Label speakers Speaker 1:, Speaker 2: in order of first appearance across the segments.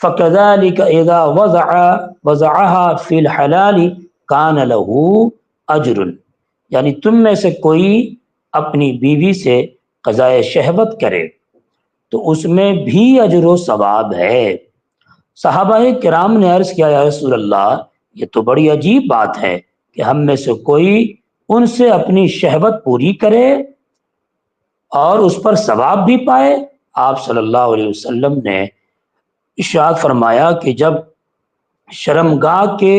Speaker 1: فَكَذَلِكَ إِذَا وَضَعَهَا فِي الْحَلَالِ كَانَ لَهُ أَجْرٌ، یعنی تم میں سے کوئی اپنی بیوی سے قضائے شہوت کرے تو اس میں بھی اجر و ثواب ہے۔ صحابہ کرام نے عرض کیا یا رسول اللہ، یہ تو بڑی عجیب بات ہے کہ ہم میں سے کوئی ان سے اپنی شہوت پوری کرے اور اس پر ثواب بھی پائے۔ آپ صلی اللہ علیہ وسلم نے ارشاد فرمایا کہ جب شرمگاہ کے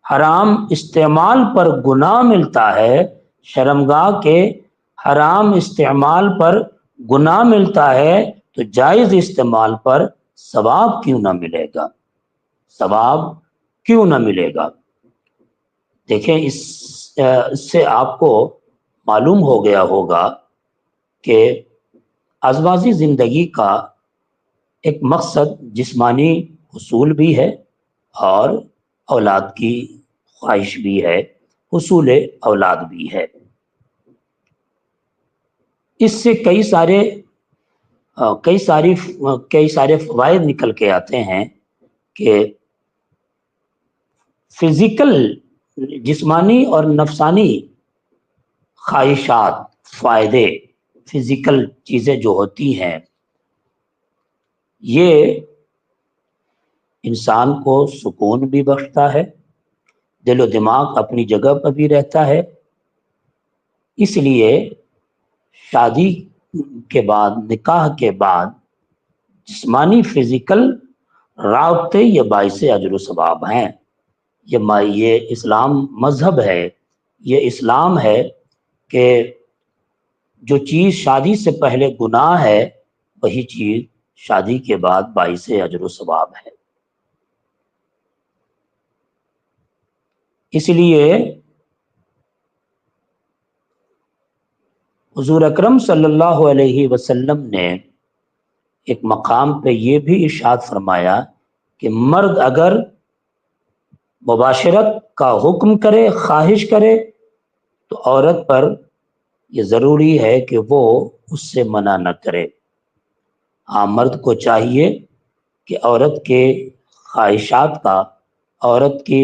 Speaker 1: حرام استعمال پر گناہ ملتا ہے، شرمگاہ کے حرام استعمال پر گناہ ملتا ہے تو جائز استعمال پر ثواب کیوں نہ ملے گا، ثواب کیوں نہ ملے گا۔ دیکھیں اس سے آپ کو معلوم ہو گیا ہوگا کہ ازواجی زندگی کا ایک مقصد جسمانی حصول بھی ہے اور اولاد کی خواہش بھی ہے، حصول اولاد بھی ہے۔ اس سے کئی سارے فوائد نکل کے آتے ہیں کہ فزیکل جسمانی اور نفسانی خواہشات، فائدے، فزیکل چیزیں جو ہوتی ہیں یہ انسان کو سکون بھی بخشتا ہے، دل و دماغ اپنی جگہ پر بھی رہتا ہے۔ اس لیے شادی کے بعد، نکاح کے بعد جسمانی فزیکل رابطے یہ باعث اجر و ثواب ہیں۔ یہ اسلام مذہب ہے، یہ اسلام ہے کہ جو چیز شادی سے پہلے گناہ ہے وہی چیز شادی کے بعد باعث اجر و ثواب ہے۔ اس لیے حضور اکرم صلی اللہ علیہ وسلم نے ایک مقام پہ یہ بھی ارشاد فرمایا کہ مرد اگر مباشرت کا حکم کرے، خواہش کرے تو عورت پر یہ ضروری ہے کہ وہ اس سے منع نہ کرے۔ ہاں، مرد کو چاہیے کہ عورت کے خواہشات کا، عورت کی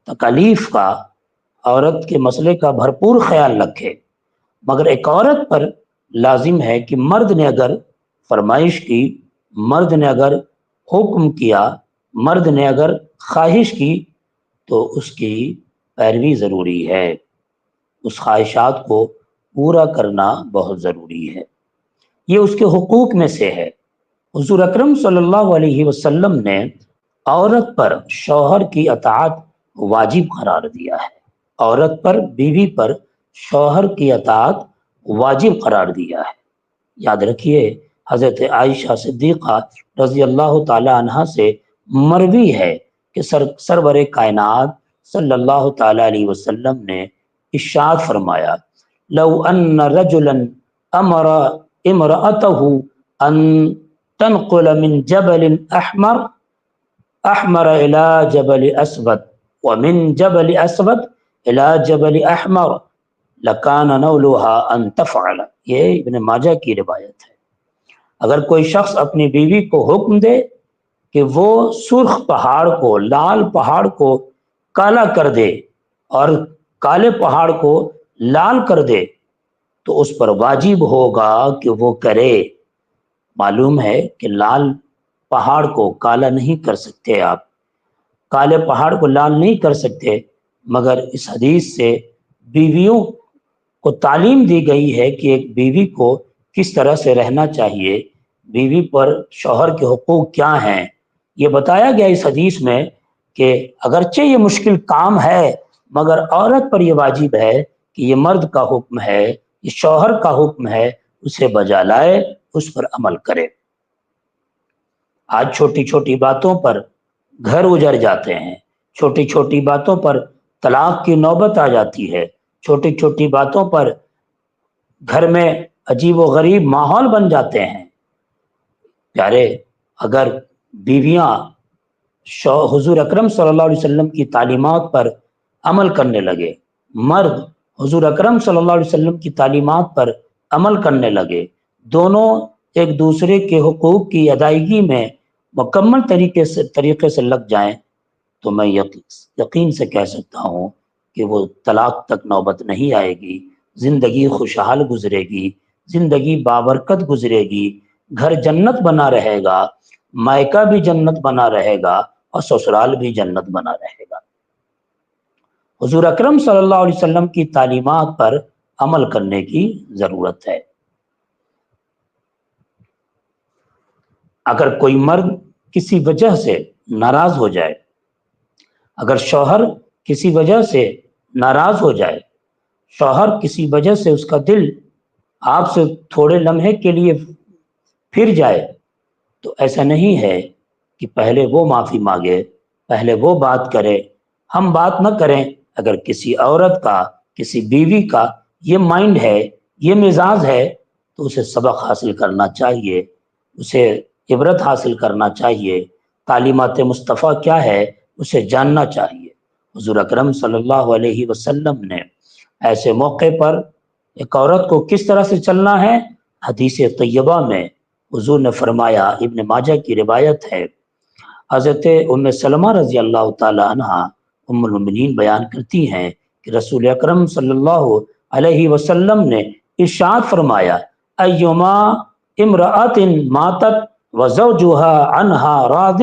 Speaker 1: تکالیف کا، عورت کے مسئلے کا بھرپور خیال رکھے، مگر ایک عورت پر لازم ہے کہ مرد نے اگر فرمائش کی، مرد نے اگر حکم کیا، مرد نے اگر خواہش کی تو اس کی پیروی ضروری ہے، اس خواہشات کو پورا کرنا بہت ضروری ہے، یہ اس کے حقوق میں سے ہے۔ حضور اکرم صلی اللہ علیہ وسلم نے عورت پر شوہر کی اطاعت واجب قرار دیا ہے، عورت پر، بیوی پر شوہر کی اطاعت واجب قرار دیا ہے۔ یاد رکھیے حضرت عائشہ صدیقہ رضی اللہ تعالی عنہ سے مروی ہے کہ سرور کائنات صلی اللہ تعالی علیہ وسلم نے ارشاد فرمایا لو ان رجلا امر امرأته ان تنقل من جبل احمر الى جبل اسود ومن جبل اسود الى جبل احمر لکان نولها ان تفعل، یہ ابن ماجہ کی روایت ہے۔ اگر کوئی شخص اپنی بیوی کو حکم دے کہ وہ سرخ پہاڑ کو، لال پہاڑ کو کالا کر دے اور کالے پہاڑ کو لال کر دے تو اس پر واجب ہوگا کہ وہ کرے۔ معلوم ہے کہ لال پہاڑ کو کالا نہیں کر سکتے آپ، کالے پہاڑ کو لال نہیں کر سکتے، مگر اس حدیث سے بیویوں کو تعلیم دی گئی ہے کہ ایک بیوی کو کس طرح سے رہنا چاہیے، بیوی پر شوہر کے حقوق کیا ہیں، یہ بتایا گیا اس حدیث میں کہ اگرچہ یہ مشکل کام ہے مگر عورت پر یہ واجب ہے کہ یہ مرد کا حکم ہے، یہ شوہر کا حکم ہے، اسے بجا لائے، اس پر عمل کرے۔ آج چھوٹی چھوٹی باتوں پر گھر اجڑ جاتے ہیں، چھوٹی چھوٹی باتوں پر طلاق کی نوبت آ جاتی ہے، چھوٹی چھوٹی باتوں پر گھر میں عجیب و غریب ماحول بن جاتے ہیں۔ پیارے، اگر بیویاں حضور اکرم صلی اللہ علیہ وسلم کی تعلیمات پر عمل کرنے لگے، مرد حضور اکرم صلی اللہ علیہ وسلم کی تعلیمات پر عمل کرنے لگے، دونوں ایک دوسرے کے حقوق کی ادائیگی میں مکمل طریقے سے لگ جائیں تو میں یقین سے کہہ سکتا ہوں کہ وہ طلاق تک نوبت نہیں آئے گی، زندگی خوشحال گزرے گی، زندگی بابرکت گزرے گی، گھر جنت بنا رہے گا، مائکہ بھی جنت بنا رہے گا اور سسرال بھی جنت بنا رہے گا۔ حضور اکرم صلی اللہ علیہ وسلم کی تعلیمات پر عمل کرنے کی ضرورت ہے۔ اگر کوئی مرد کسی وجہ سے ناراض ہو جائے، اگر شوہر کسی وجہ سے ناراض ہو جائے، شوہر کسی وجہ سے اس کا دل آپ سے تھوڑے لمحے کے لیے پھر جائے، تو ایسا نہیں ہے کہ پہلے وہ معافی مانگے، پہلے وہ بات کرے، ہم بات نہ کریں۔ اگر کسی عورت کا، کسی بیوی کا یہ مائنڈ ہے، یہ مزاج ہے، تو اسے سبق حاصل کرنا چاہیے، اسے عبرت حاصل کرنا چاہیے، تعلیمات مصطفیٰ کیا ہے اسے جاننا چاہیے۔ حضور اکرم صلی اللہ علیہ وسلم نے ایسے موقع پر ایک عورت کو کس طرح سے چلنا ہے، حدیث طیبہ میں حضور نے فرمایا، ابن ماجہ کی روایت ہے، حضرت ام سلمہ رضی اللہ تعالی عنہ ام المؤمنین بیان کرتی ہیں کہ رسول اکرم صلی اللہ علیہ وسلم نے ارشاد فرمایا، ایما امرأۃ ماتت وزوجها عنها راض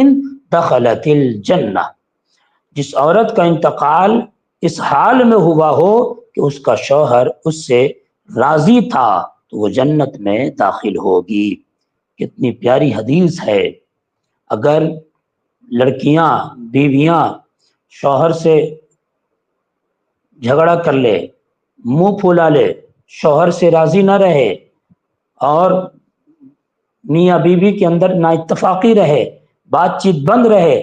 Speaker 1: دخلت الجنہ، جس عورت کا انتقال اس حال میں ہوا ہو کہ اس کا شوہر اس سے راضی تھا تو وہ جنت میں داخل ہوگی۔ کتنی پیاری حدیث ہے۔ اگر لڑکیاں، بیویاں شوہر سے جھگڑا کر لے، منہ پھولا لے، شوہر سے راضی نہ رہے اور میاں بیوی کے اندر نا اتفاقی رہے، بات چیت بند رہے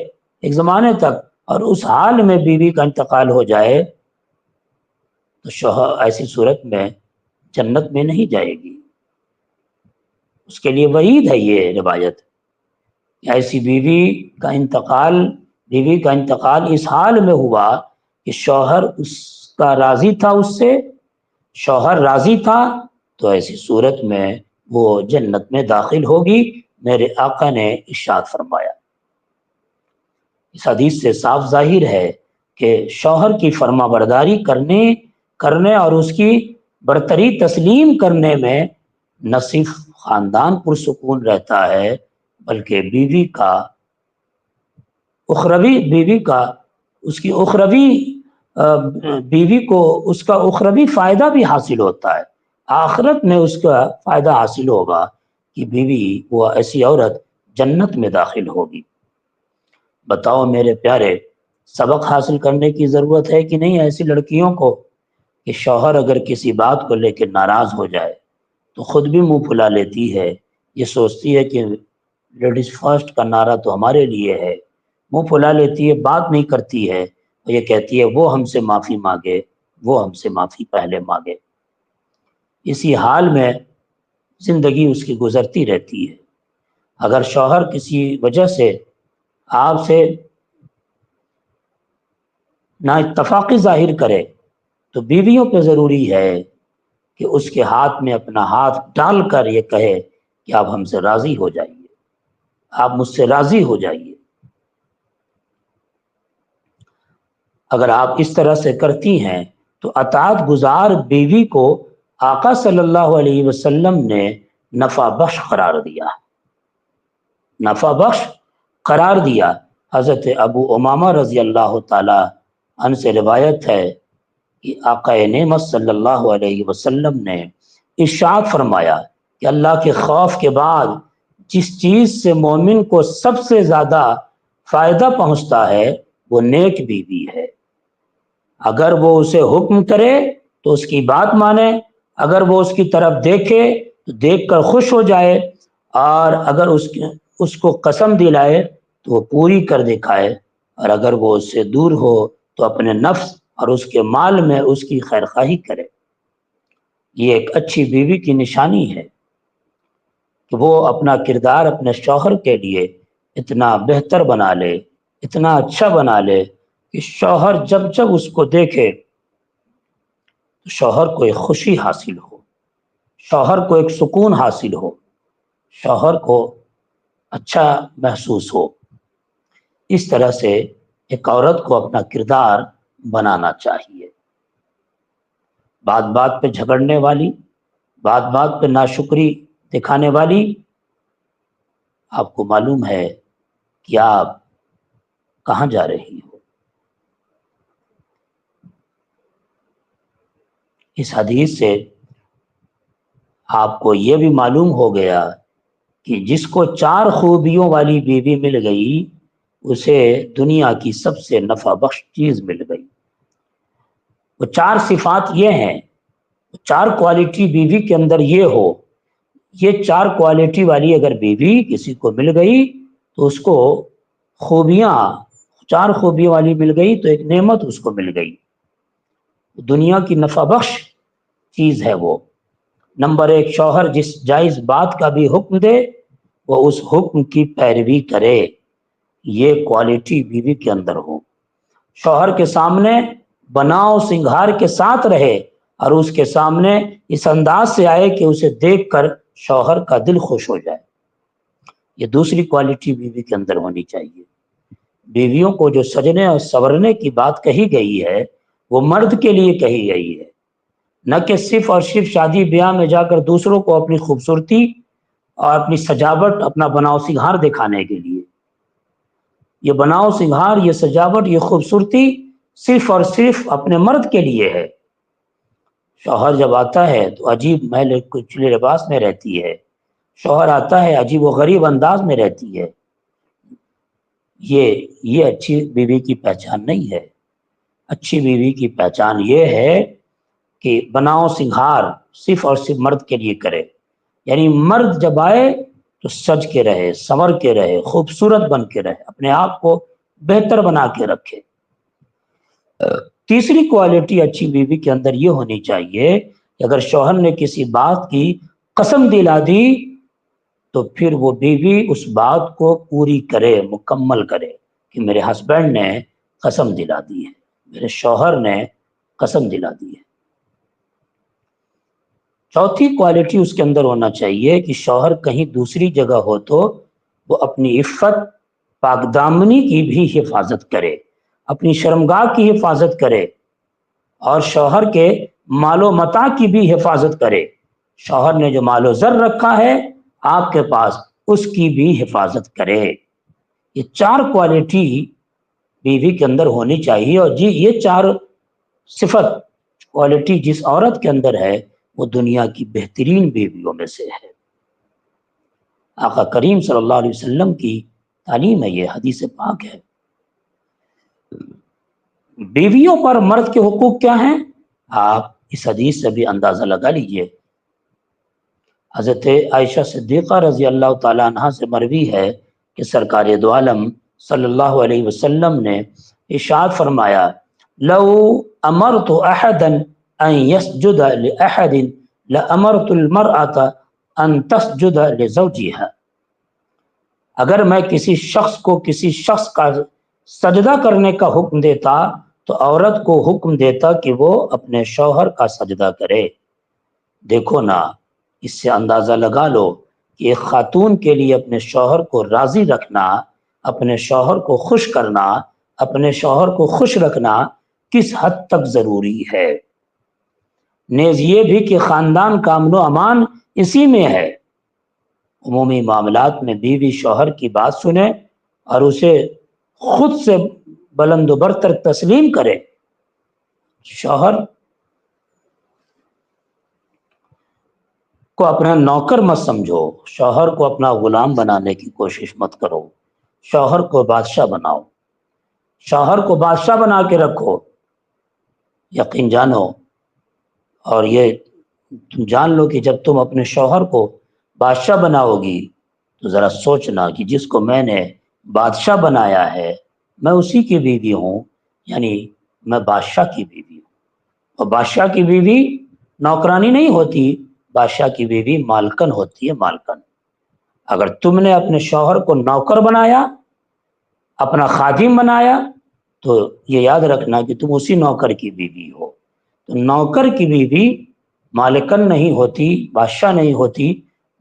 Speaker 1: ایک زمانے تک، اور اس حال میں بیوی کا انتقال ہو جائے تو شوہر ایسی صورت میں جنت میں نہیں جائے گی۔ اس کے لیے وعید ہے یہ روایت، ایسی بیوی کا انتقال اس حال میں ہوا کہ شوہر اس کا راضی تھا، اس سے شوہر راضی تھا، تو ایسی صورت میں وہ جنت میں داخل ہوگی، میرے آقا نے ارشاد فرمایا۔ اس حدیث سے صاف ظاہر ہے کہ شوہر کی فرما برداری کرنے اور اس کی برتری تسلیم کرنے میں نہ صرف خاندان پرسکون رہتا ہے بلکہ بیوی کا اس کا اخروی فائدہ بھی حاصل ہوتا ہے، آخرت میں اس کا فائدہ حاصل ہوگا کہ بیوی وہ ایسی عورت جنت میں داخل ہوگی۔ بتاؤ میرے پیارے، سبق حاصل کرنے کی ضرورت ہے کہ نہیں ایسی لڑکیوں کو کہ شوہر اگر کسی بات کو لے کے ناراض ہو جائے تو خود بھی منہ پھلا لیتی ہے، یہ سوچتی ہے کہ لیڈیز فرسٹ کا نعرہ تو ہمارے لیے ہے، منہ پھلا لیتی ہے، بات نہیں کرتی ہے، اور یہ کہتی ہے وہ ہم سے معافی مانگے، وہ ہم سے معافی پہلے مانگے۔ اسی حال میں زندگی اس کی گزرتی رہتی ہے۔ اگر شوہر کسی وجہ سے آپ سے نا اتفاقی ظاہر کرے تو بیویوں پہ ضروری ہے کہ اس کے ہاتھ میں اپنا ہاتھ ڈال کر یہ کہے کہ آپ ہم سے راضی ہو جائیے، آپ مجھ سے راضی ہو جائیے۔ اگر آپ اس طرح سے کرتی ہیں تو اطاعت گزار بیوی کو آقا صلی اللہ علیہ وسلم نے نفع بخش قرار دیا، نفع بخش قرار دیا۔ حضرت ابو امامہ رضی اللہ تعالی عنہ سے روایت ہے کہ آقا نعمت صلی اللہ علیہ وسلم نے ارشاد فرمایا کہ اللہ کے خوف کے بعد جس چیز سے مومن کو سب سے زیادہ فائدہ پہنچتا ہے وہ نیک بیوی ہے۔ اگر وہ اسے حکم کرے تو اس کی بات مانے، اگر وہ اس کی طرف دیکھے تو دیکھ کر خوش ہو جائے، اور اگر اس کو قسم دلائے تو وہ پوری کر دکھائے، اور اگر وہ اس سے دور ہو تو اپنے نفس اور اس کے مال میں اس کی خیرخواہی کرے۔ یہ ایک اچھی بیوی کی نشانی ہے کہ وہ اپنا کردار اپنے شوہر کے لیے اتنا بہتر بنا لے، اتنا اچھا بنا لے کہ شوہر جب اس کو دیکھے تو شوہر کو ایک خوشی حاصل ہو، شوہر کو ایک سکون حاصل ہو، شوہر کو اچھا محسوس ہو۔ اس طرح سے ایک عورت کو اپنا کردار بنانا چاہیے۔ بات بات پہ جھگڑنے والی، بات بات پہ ناشکری دکھانے والی، آپ کو معلوم ہے کہ آپ کہاں جا رہی ہو۔ اس حدیث سے آپ کو یہ بھی معلوم ہو گیا کہ جس کو 4 خوبیوں والی بیوی مل گئی اسے دنیا کی سب سے نفع بخش چیز مل گئی۔ وہ 4 صفات یہ ہیں، 4 کوالٹی بیوی کے اندر یہ ہو، یہ 4 کوالٹی والی اگر بیوی کسی کو مل گئی تو اس کو خوبیاں 4 خوبیوں والی مل گئی تو ایک نعمت اس کو مل گئی، دنیا کی نفع بخش چیز ہے وہ۔ نمبر 1، شوہر جس جائز بات کا بھی حکم دے وہ اس حکم کی پیروی کرے، یہ کوالٹی بیوی کے اندر ہو۔ شوہر کے سامنے بناؤ سنگھار کے ساتھ رہے اور اس کے سامنے اس انداز سے آئے کہ اسے دیکھ کر شوہر کا دل خوش ہو جائے، یہ دوسری کوالٹی بیوی کے اندر ہونی چاہیے۔ بیویوں کو جو سجنے اور سنورنے کی بات کہی گئی ہے وہ مرد کے لیے کہی گئی ہے، نہ کہ صرف اور صرف شادی بیاہ میں جا کر دوسروں کو اپنی خوبصورتی اور اپنی سجاوٹ، اپنا بناؤ سنگھار دکھانے کے لیے۔ یہ بناؤ سنگھار، یہ سجاوٹ، یہ خوبصورتی صرف اور صرف اپنے مرد کے لیے ہے۔ شوہر جب آتا ہے تو عجیب میل کچلے لباس میں رہتی ہے، شوہر آتا ہے عجیب و غریب انداز میں رہتی ہے، یہ اچھی بیوی کی پہچان نہیں ہے۔ اچھی بیوی کی پہچان یہ ہے کہ بناؤ سنگھار صرف اور صرف مرد کے لیے کرے، یعنی مرد جب آئے تو سج کے رہے، سنور کے رہے، خوبصورت بن کے رہے، اپنے آپ کو بہتر بنا کے رکھے۔ تیسری کوالٹی اچھی بیوی کے اندر یہ ہونی چاہیے کہ اگر شوہر نے کسی بات کی قسم دلا دی تو پھر وہ بیوی اس بات کو پوری کرے، مکمل کرے، کہ میرے ہسبینڈ نے قسم دلا دی ہے، میرے شوہر نے قسم دلا دی ہے۔ چوتھی کوالٹی اس کے اندر ہونا چاہیے کہ شوہر کہیں دوسری جگہ ہو تو وہ اپنی عفت، پاک دامنی کی بھی حفاظت کرے، اپنی شرمگاہ کی حفاظت کرے اور شوہر کے مال و متاع کی بھی حفاظت کرے۔ شوہر نے جو مال و زر رکھا ہے آپ کے پاس اس کی بھی حفاظت کرے۔ یہ 4 کوالٹی بیوی کے اندر ہونی چاہیے، اور یہ 4 صفت کوالٹی جس عورت کے اندر ہے وہ دنیا کی بہترین بیویوں میں سے ہے۔ آقا کریم صلی اللہ علیہ وسلم کی تعلیم ہے، یہ حدیث پاک ہے۔ بیویوں پر مرد کے حقوق کیا ہیں آپ اس حدیث سے بھی اندازہ لگا لیجئے۔ حضرت عائشہ صدیقہ رضی اللہ تعالیٰ عنہ سے مروی ہے کہ سرکار دو عالم صلی اللہ علیہ وسلم نے ارشاد فرمایا، لو امرت احدا ان يسجد لاحد لامرت المرأة ان تسجد لزوجها۔ اگر میں کسی شخص کو کسی شخص کا سجدہ کرنے کا حکم دیتا تو عورت کو حکم دیتا کہ وہ اپنے شوہر کا سجدہ کرے۔ دیکھو نا، اس سے اندازہ لگا لو کہ ایک خاتون کے لیے اپنے شوہر کو راضی رکھنا، اپنے شوہر کو خوش کرنا، اپنے شوہر کو خوش رکھنا کس حد تک ضروری ہے۔ نیز یہ بھی کہ خاندان کا امن و امان اسی میں ہے۔ عمومی معاملات میں بیوی شوہر کی بات سنے اور اسے خود سے بلند و برتر تسلیم کرے۔ شوہر کو اپنا نوکر مت سمجھو، شوہر کو اپنا غلام بنانے کی کوشش مت کرو، شوہر کو بادشاہ بناؤ، شوہر کو بادشاہ بنا کے رکھو۔ یقین جانو اور یہ تم جان لو کہ جب تم اپنے شوہر کو بادشاہ بناؤ گی تو ذرا سوچنا کہ جس کو میں نے بادشاہ بنایا ہے میں اسی کی بیوی ہوں، یعنی میں بادشاہ کی بیوی ہوں۔ اور بادشاہ کی بیوی نوکرانی نہیں ہوتی، بادشاہ کی بیوی مالکن ہوتی ہے، مالکن۔ اگر تم نے اپنے شوہر کو نوکر بنایا، اپنا خادم بنایا، تو یہ یاد رکھنا کہ تم اسی نوکر کی بیوی ہو۔ تو نوکر کی بیوی مالکن نہیں ہوتی، بادشاہ نہیں ہوتی،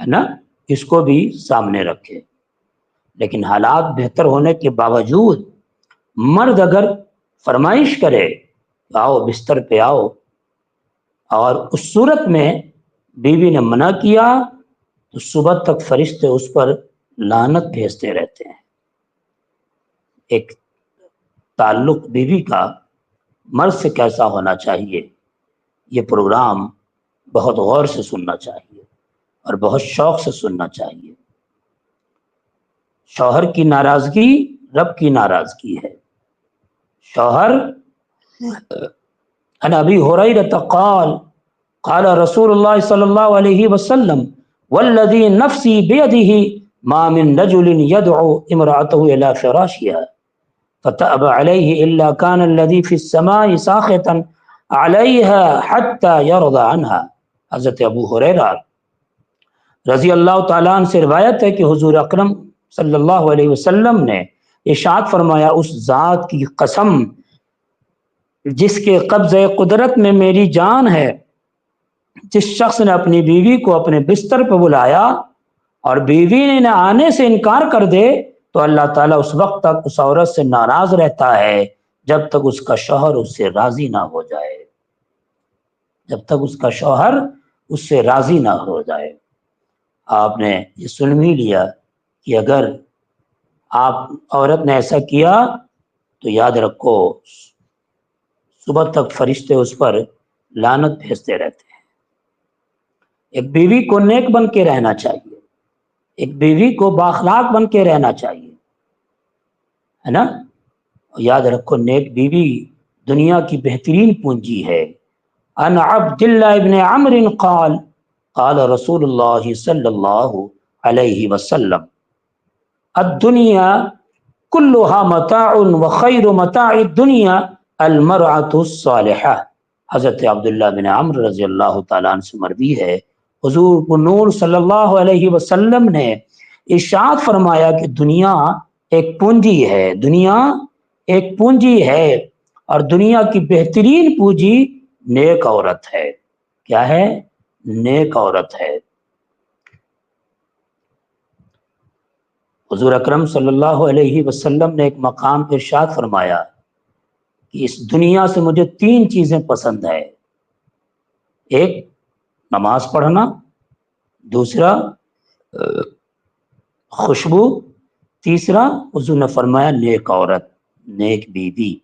Speaker 1: ہے نا، اس کو بھی سامنے رکھے۔ لیکن حالات بہتر ہونے کے باوجود مرد اگر فرمائش کرے آؤ بستر پہ آؤ، اور اس صورت میں بیوی نے منع کیا تو صبح تک فرشتے اس پر لعنت بھیجتے رہتے ہیں۔ ایک تعلق بیوی کا مرد سے کیسا ہونا چاہیے، یہ پروگرام بہت غور سے سننا چاہیے اور بہت شوق سے سننا چاہیے۔ شوہر کی ناراضگی رب کی ناراضگی ہے۔ شوہر عن ابی ہریرہ قال قال رسول اللہ صلی اللہ علیہ وسلم والذی نفسی بیدہ ما من رجل يدعو امرأته الى فراشها فتأبى عليه الا كان الذي في السماء ساخطا عليها حتى يرضى عنها۔ حضرت ابو ہریرہ رضی اللہ تعالیٰ عنہ سے روایت ہے کہ حضور اکرم صلی اللہ علیہ وسلم نے ارشاد فرمایا، اس ذات کی قسم جس کے قبضہ قدرت میں میری جان ہے، جس شخص نے اپنی بیوی کو اپنے بستر پہ بلایا اور بیوی نے نہ آنے سے انکار کر دے تو اللہ تعالیٰ اس وقت تک اس عورت سے ناراض رہتا ہے جب تک اس کا شوہر اس سے راضی نہ ہو جائے، جب تک اس کا شوہر اس سے راضی نہ ہو جائے۔ آپ نے یہ سن بھی لیا کہ اگر آپ عورت نے ایسا کیا تو یاد رکھو صبح تک فرشتے اس پر لعنت بھیجتے رہتے ہیں۔ ایک بیوی کو نیک بن کے رہنا چاہیے، ایک بیوی کو بااخلاق بن کے رہنا چاہیے، ہے نا۔ یاد رکھو نیک بیوی دنیا کی بہترین پونجی ہے۔ ان عبد اللہ ابن عمرو قال قال رسول اللہ صلی اللہ علیہ وسلم الدنیا کلها متاع وخیر متاع الدنیا المرأة الصالحہ۔ حضرت عبداللہ بن عمرو رضی اللہ تعالیٰ عنہ سے مروی ہے، حضور نور صلی اللہ علیہ وسلم نے ارشاد فرمایا کہ دنیا ایک پونجی ہے، دنیا ایک پونجی ہے، اور دنیا کی بہترین پونجی نیک عورت ہے۔ کیا ہے؟ نیک عورت ہے۔ حضور اکرم صلی اللہ علیہ وسلم نے ایک مقام پر ارشاد فرمایا کہ اس دنیا سے مجھے 3 چیزیں پسند ہے، ایک نماز پڑھنا، دوسرا خوشبو، تیسرا حضور نے فرمایا نیک عورت، نیک بیوی۔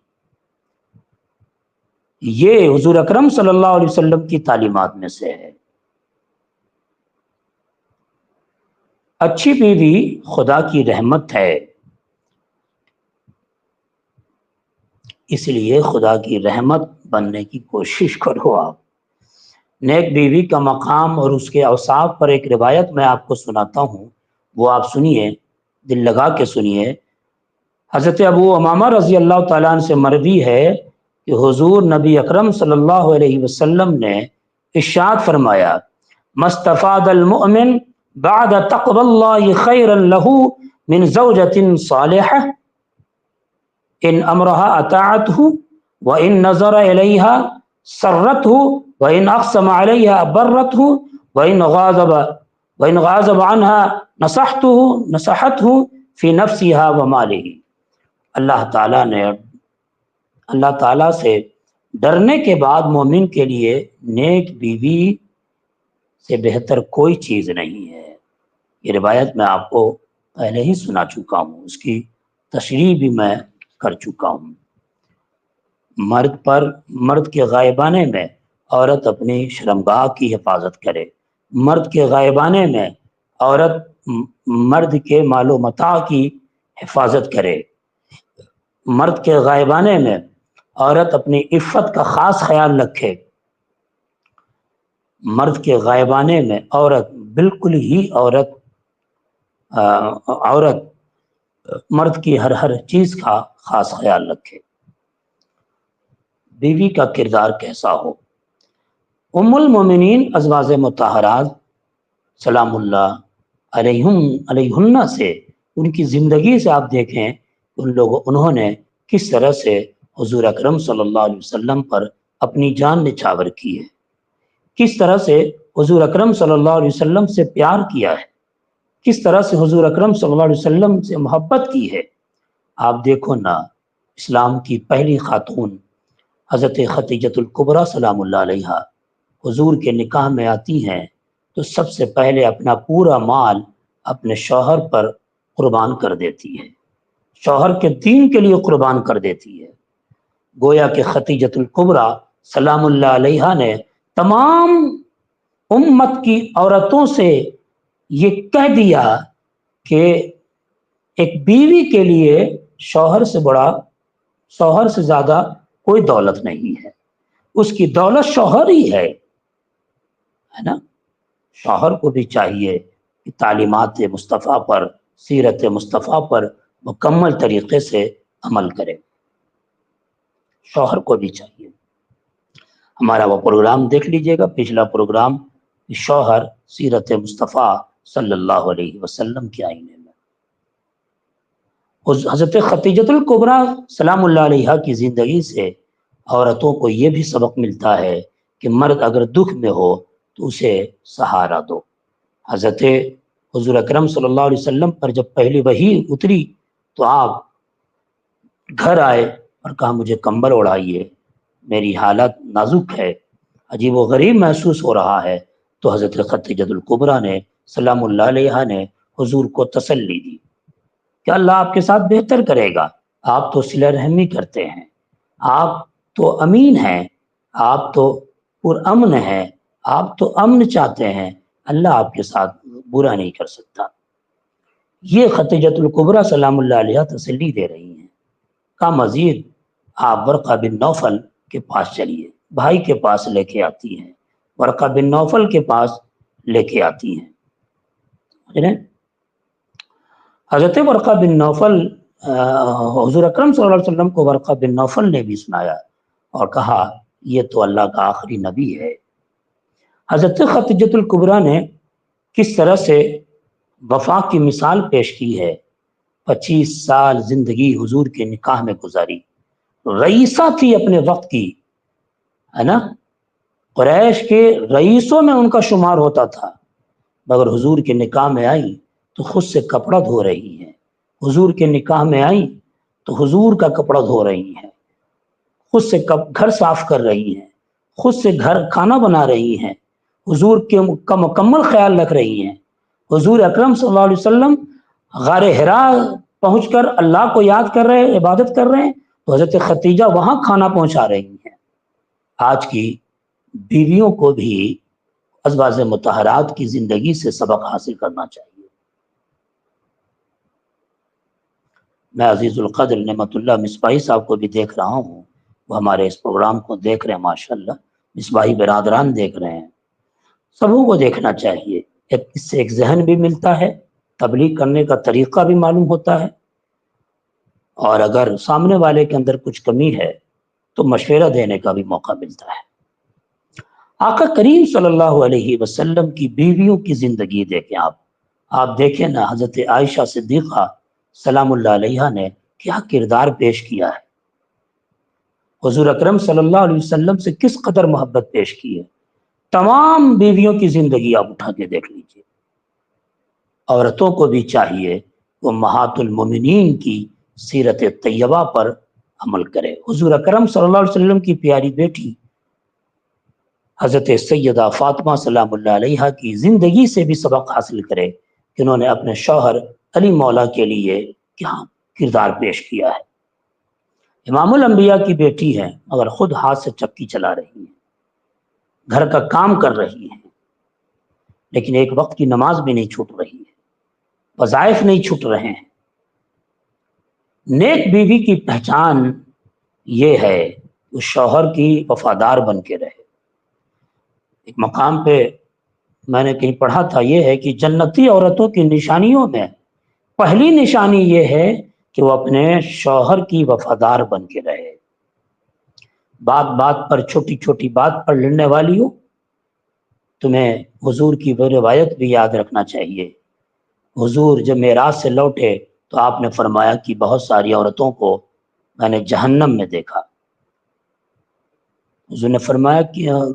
Speaker 1: یہ حضور اکرم صلی اللہ علیہ وسلم کی تعلیمات میں سے ہے۔ اچھی بیوی خدا کی رحمت ہے، اس لیے خدا کی رحمت بننے کی کوشش کرو۔ آپ نیک بیوی کا مقام اور اس کے اوصاف پر ایک روایت میں آپ کو سناتا ہوں، وہ آپ سنیے، دل لگا کے سنیے۔ حضرت ابو امامہ رضی اللہ تعالیٰ عنہ سے مروی ہے کہ حضور نبی اکرم صلی اللہ علیہ وسلم نے ارشاد فرمایا مستفاد المؤمن بعد تقوی اللہ خیرا له من زوجۃ صالحہ ان امرها اطاعته وان نظر الیها سرته وان اقسم علیها برته وان غاضب عنها نصحته فی نفسها وماله۔ اللہ تعالیٰ سے ڈرنے کے بعد مومن کے لیے نیک بیوی سے بہتر کوئی چیز نہیں ہے۔ یہ روایت میں آپ کو پہلے ہی سنا چکا ہوں، اس کی تشریح بھی میں کر چکا ہوں۔ مرد کے غائبانے میں عورت اپنی شرمگاہ کی حفاظت کرے، مرد کے غائبانے میں عورت مرد کے مال و متاع کی حفاظت کرے، مرد کے غائبانے میں عورت اپنی عفت کا خاص خیال رکھے، مرد کے غائبانے میں عورت بالکل ہی عورت مرد کی ہر چیز کا خاص خیال رکھے۔ بیوی کا کردار کیسا ہو؟ ام المومنین ازواج مطہرات سلام اللہ علیہن سے، ان کی زندگی سے آپ دیکھیں انہوں نے کس طرح سے حضور اکرم صلی اللہ علیہ وسلم پر اپنی جان نچھاور کی ہے، کس طرح سے حضور اکرم صلی اللہ علیہ وسلم سے پیار کیا ہے، کس طرح سے حضور اکرم صلی اللہ علیہ وسلم سے محبت کی ہے۔ آپ دیکھو نا، اسلام کی پہلی خاتون حضرت خدیجۃ الکبریٰ سلام اللہ علیہا حضور کے نکاح میں آتی ہیں تو سب سے پہلے اپنا پورا مال اپنے شوہر پر قربان کر دیتی ہے، شوہر کے دین کے لیے قربان کر دیتی ہے۔ گویا کہ خدیجۃ الکبریٰ سلام اللہ علیہا نے تمام امت کی عورتوں سے یہ کہہ دیا کہ ایک بیوی کے لیے شوہر سے بڑا، شوہر سے زیادہ کوئی دولت نہیں ہے، اس کی دولت شوہر ہی ہے نا۔ شوہر کو بھی چاہیے کہ تعلیمات مصطفیٰ پر، سیرت مصطفیٰ پر مکمل طریقے سے عمل کرے، شوہر کو بھی چاہیے۔ ہمارا وہ پروگرام دیکھ لیجئے گا، پچھلا پروگرام شوہر سیرت مصطفیٰ صلی اللہ علیہ وسلم کے آئینے میں۔ حضرت خدیجۃ الکبریٰ سلام اللہ علیہا کی زندگی سے عورتوں کو یہ بھی سبق ملتا ہے کہ مرد اگر دکھ میں ہو تو اسے سہارا دو۔ حضرت حضور اکرم صلی اللہ علیہ وسلم پر جب پہلی وحی اتری تو آپ گھر آئے اور کہا مجھے کمبل اڑائیے، میری حالت نازک ہے، عجیب و غریب محسوس ہو رہا ہے۔ تو حضرت خدیجۃ الکبریٰ نے سلام اللہ علیہا نے حضور کو تسلی دی کہ اللہ آپ کے ساتھ بہتر کرے گا، آپ تو صلہ رحمی کرتے ہیں، آپ تو امین ہیں، آپ تو پرامن ہیں، آپ تو امن چاہتے ہیں، اللہ آپ کے ساتھ برا نہیں کر سکتا۔ یہ خدیجۃ الکبریٰ سلام اللہ علیہا تسلی دے رہی ہیں۔ کا مزید آپ ورقہ بن نوفل کے پاس چلیے، بھائی کے پاس لے کے آتی ہیں، ورقہ بن نوفل کے پاس لے کے آتی ہیں۔ حضرت ورقہ بن نوفل، حضور اکرم صلی اللہ علیہ وسلم کو ورقہ بن نوفل نے بھی سنایا اور کہا یہ تو اللہ کا آخری نبی ہے۔ حضرت خدیجۃ الکبریٰ نے کس طرح سے وفا کی مثال پیش کی ہے۔ 25 سال زندگی حضور کے نکاح میں گزاری، رئیسہ تھی اپنے وقت کی، ہے نا، قریش کے رئیسوں میں ان کا شمار ہوتا تھا، مگر حضور کے نکاح میں آئی تو خود سے کپڑا دھو رہی ہیں، حضور کے نکاح میں آئی تو حضور کا کپڑا دھو رہی ہیں، خود سے گھر صاف کر رہی ہیں، خود سے گھر کھانا بنا رہی ہیں، حضور کا مکمل خیال رکھ رہی ہیں۔ حضور اکرم صلی اللہ علیہ وسلم غار حراء پہنچ کر اللہ کو یاد کر رہے ہیں، عبادت کر رہے ہیں، تو حضرت خدیجہ وہاں کھانا پہنچا رہی ہیں۔ آج کی بیویوں کو بھی ازواج مطہرات کی زندگی سے سبق حاصل کرنا چاہیے۔ میں عزیز القدر نعمت اللہ مصباحی صاحب کو بھی دیکھ رہا ہوں، وہ ہمارے اس پروگرام کو دیکھ رہے ہیں، ماشاءاللہ مصباحی برادران دیکھ رہے ہیں، سبوں کو دیکھنا چاہیے۔ اس سے ایک ذہن بھی ملتا ہے، تبلیغ کرنے کا طریقہ بھی معلوم ہوتا ہے، اور اگر سامنے والے کے اندر کچھ کمی ہے تو مشورہ دینے کا بھی موقع ملتا ہے۔ آقا کریم صلی اللہ علیہ وسلم کی بیویوں کی زندگی دیکھیں آپ دیکھیں نا، حضرت عائشہ صدیقہ سلام اللہ علیہا نے کیا کردار پیش کیا ہے، حضور اکرم صلی اللہ علیہ وسلم سے کس قدر محبت پیش کی ہے۔ تمام بیویوں کی زندگی آپ اٹھا کے دیکھ لیجئے۔ عورتوں کو بھی چاہیے وہ امہات المومنین کی سیرت طیبہ پر عمل کرے۔ حضور اکرم صلی اللہ علیہ وسلم کی پیاری بیٹی حضرت سیدہ فاطمہ سلام اللہ علیہا کی زندگی سے بھی سبق حاصل کرے کہ انہوں نے اپنے شوہر علی مولا کے لیے کیا کردار پیش کیا ہے۔ امام الانبیاء کی بیٹی ہے مگر خود ہاتھ سے چکی چلا رہی ہیں، گھر کا کام کر رہی ہیں، لیکن ایک وقت کی نماز بھی نہیں چھوٹ رہی ہے، وظائف نہیں چھوٹ رہے ہیں۔ نیک بیوی کی پہچان یہ ہے کہ شوہر کی وفادار بن کے رہے۔ ایک مقام پہ میں نے کہیں پڑھا تھا، یہ ہے کہ جنتی عورتوں کی نشانیوں میں پہلی نشانی یہ ہے کہ وہ اپنے شوہر کی وفادار بن کے رہے۔ بات بات پر، چھوٹی چھوٹی بات پر لڑنے والی ہو، تمہیں حضور کی وہ روایت بھی یاد رکھنا چاہیے۔ حضور جب معراج سے لوٹے تو آپ نے فرمایا کہ بہت ساری عورتوں کو میں نے جہنم میں دیکھا۔ حضور نے فرمایا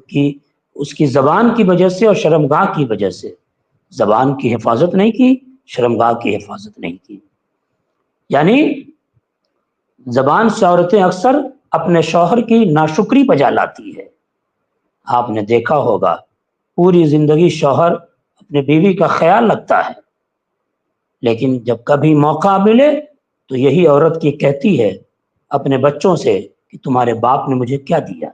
Speaker 1: کہ اس کی زبان کی وجہ سے اور شرمگاہ کی وجہ سے زبان کی حفاظت نہیں کی، شرمگاہ کی حفاظت نہیں کی. یعنی زبان سے عورتیں اکثر اپنے شوہر کی ناشکری بجا لاتی ہے. آپ نے دیکھا ہوگا پوری زندگی شوہر اپنے بیوی کا خیال رکھتا ہے، لیکن جب کبھی موقع ملے تو یہی عورت کی کہتی ہے اپنے بچوں سے کہ تمہارے باپ نے مجھے کیا دیا،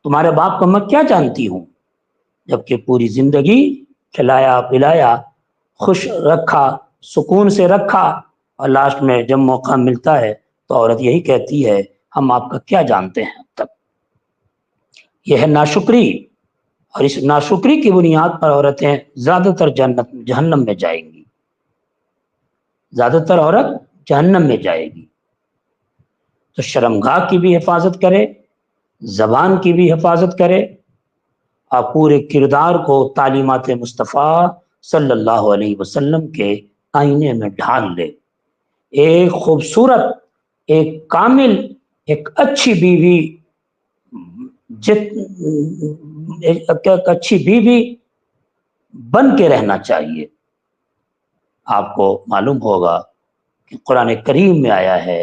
Speaker 1: تمہارے باپ کو میں کیا جانتی ہوں. جبکہ پوری زندگی کھلایا پلایا، خوش رکھا، سکون سے رکھا، اور لاسٹ میں جب موقع ملتا ہے تو عورت یہی کہتی ہے ہم آپ کا کیا جانتے ہیں اب تک. یہ ہے ناشکری، اور اس ناشکری کی بنیاد پر عورتیں زیادہ تر جہنم میں جائیں گی، زیادہ تر عورت جہنم میں جائے گی. تو شرمگاہ کی بھی حفاظت کرے، زبان کی بھی حفاظت کرے، اور پورے کردار کو تعلیمات مصطفیٰ صلی اللہ علیہ وسلم کے آئینے میں ڈھال لے. ایک خوبصورت، ایک کامل، ایک اچھی بیوی، ایک اچھی بیوی بن کے رہنا چاہیے. آپ کو معلوم ہوگا کہ قرآن کریم میں آیا ہے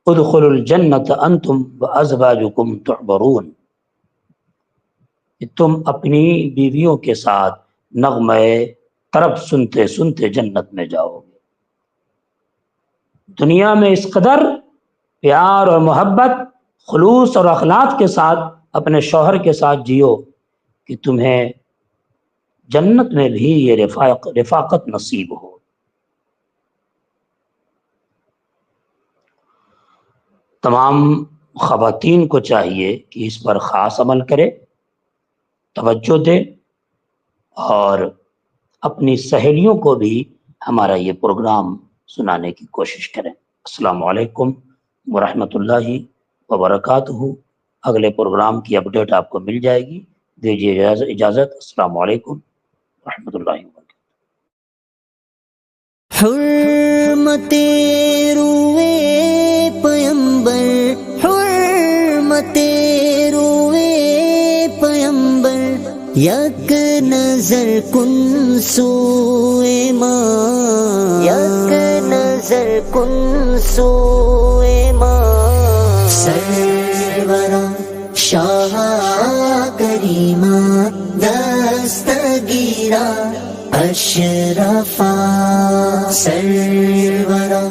Speaker 1: ادخلوا الجنت انتم وازواجکم تحبرون، کہ تم اپنی بیویوں کے ساتھ نغمہ طرب سنتے سنتے جنت میں جاؤ گے. دنیا میں اس قدر پیار اور محبت، خلوص اور اخلاق کے ساتھ اپنے شوہر کے ساتھ جیو کہ تمہیں جنت میں بھی یہ رفاقت نصیب ہو. تمام خواتین کو چاہیے کہ اس پر خاص عمل کرے، توجہ دے، اور اپنی سہیلیوں کو بھی ہمارا یہ پروگرام سنانے کی کوشش کریں. السلام علیکم ورحمۃ اللہ وبرکاتہ. اگلے پروگرام کی اپڈیٹ آپ کو مل جائے گی. دیجیے اجازت. السلام علیکم ورحمۃ اللہ وبرکاتہ.
Speaker 2: حرمت روئے پیمبر، حرمت روئے پیمبر، یک نظر کن سوئے ماں، یک نظر کن سوئے ماں. سرورا شاہ کریمہ دستگیرہ اشرفا، سرورا